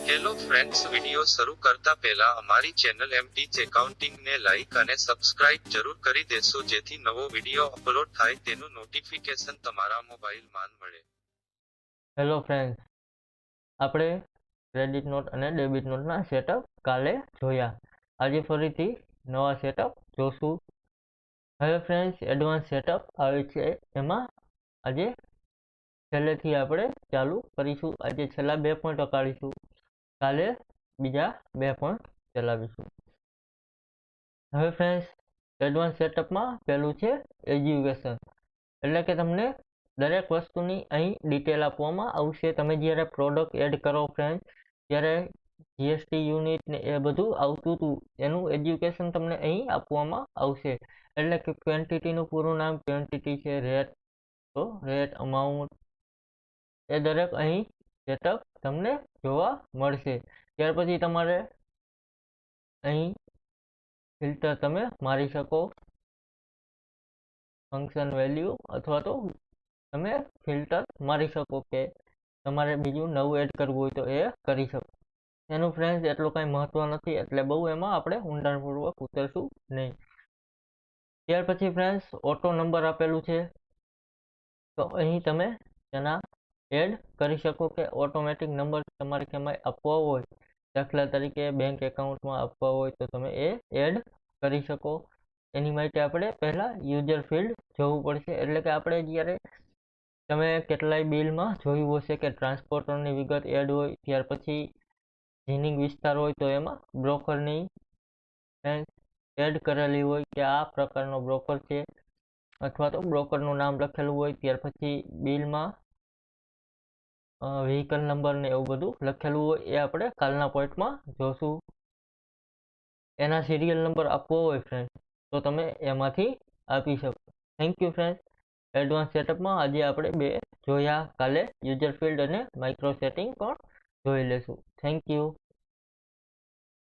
Hello friends, video શરૂ કરતા પહેલા અમારી ચેનલ એમટીચ એકાઉન્ટિંગ ને લાઈક અને સબસ્ક્રાઇબ જરૂર કરી દેશો જેથી નવો વિડિયો અપલોડ થાય તેનું નોટિફિકેશન તમારા મોબાઈલમાં મળે. હેલો ફ્રેન્ડ્સ, આપણે ક્રેડિટ નોટ અને ડેબિટ નોટના સેટઅપ કાલે જોયા. આજે ફરીથી નવા સેટઅપ જોશું. હવે ફ્રેન્ડ્સ, એડવાન્સ સેટઅપ આવે છે, એમાં આજે છેલ્લેથી આપણે ચાલુ કરીશું. આજે છેલ્લા 2 પોઈન્ટ કાઢીશું, કાલે બીજા 2 પોઈન્ટ ચલાવીશું. હવે ફ્રેન્ડ્સ, એડવાન્સ સેટઅપમાં પહેલું છે એજ્યુકેશન, એટલે કે તમને દરેક વસ્તુની અહીં ડિટેલ આપવામાં આવશે. તમે જ્યારે પ્રોડક્ટ એડ કરો ફ્રેન્ડ, ત્યારે જીએસટી યુનિટ ને એ બધું આવતું હતું, એનું એજ્યુકેશન તમને અહીં આપવામાં આવશે. એટલે કે ક્વોન્ટિટીનું પૂરું નામ ક્વોન્ટિટી છે, રેટ તો રેટ, અમાઉન્ટ, એ દરેક અહીં સેટઅપ તમને જોવા મળશે. ત્યાર પછી તમારે અહીં ફિલ્ટર તમે મારી શકો, ફંક્શન વેલ્યુ, અથવા તો તમે ફિલ્ટર મારી શકો કે તમારે બીજું નવું એડ કરવું હોય તો એ કરી શકો. એનું ફ્રેન્ડ્સ એટલું કાંઈ મહત્વ નથી, એટલે બહુ એમાં આપણે ઊંડાણપૂર્વક ઉતરશું નહીં. ત્યાર પછી ફ્રેન્ડ્સ, ઓટો નંબર આપેલું છે, તો અહીં તમે તેના એડ કરી શકો કે ઓટોમેટિક નંબર તમારે કેમાં આપવા હોય, દાખલા તરીકે બેંક એકાઉન્ટમાં આપવા હોય તો તમે એ એડ કરી શકો. એની માટે આપણે પહેલાં યુઝર ફિલ્ડ જોવું પડશે. એટલે કે આપણે જ્યારે તમે કેટલાય બિલમાં જોયું હશે કે ટ્રાન્સપોર્ટરની વિગત એડ હોય, ત્યાર પછી જીનિંગ વિસ્તાર હોય તો એમાં બ્રોકરની એડ કરેલી હોય કે આ પ્રકારનો બ્રોકર છે, અથવા તો બ્રોકરનું નામ લખેલું હોય. ત્યાર પછી બિલમાં વ્હીકલ નંબર ને એવું બધું લખેલું હોય, એ આપણે કાલના પોઈન્ટમાં જોશું. એના સિરિયલ નંબર આપવો હોય ફ્રેન્ડ, તો તમે એમાંથી આપી શકો. Thank you friend. એડવાન્સ સેટઅપમાં આજે આપણે 2 જોયા, કાલે યુઝર ફિલ્ડ અને માઇક્રો સેટિંગ પણ જોઈ લેશું. Thank you.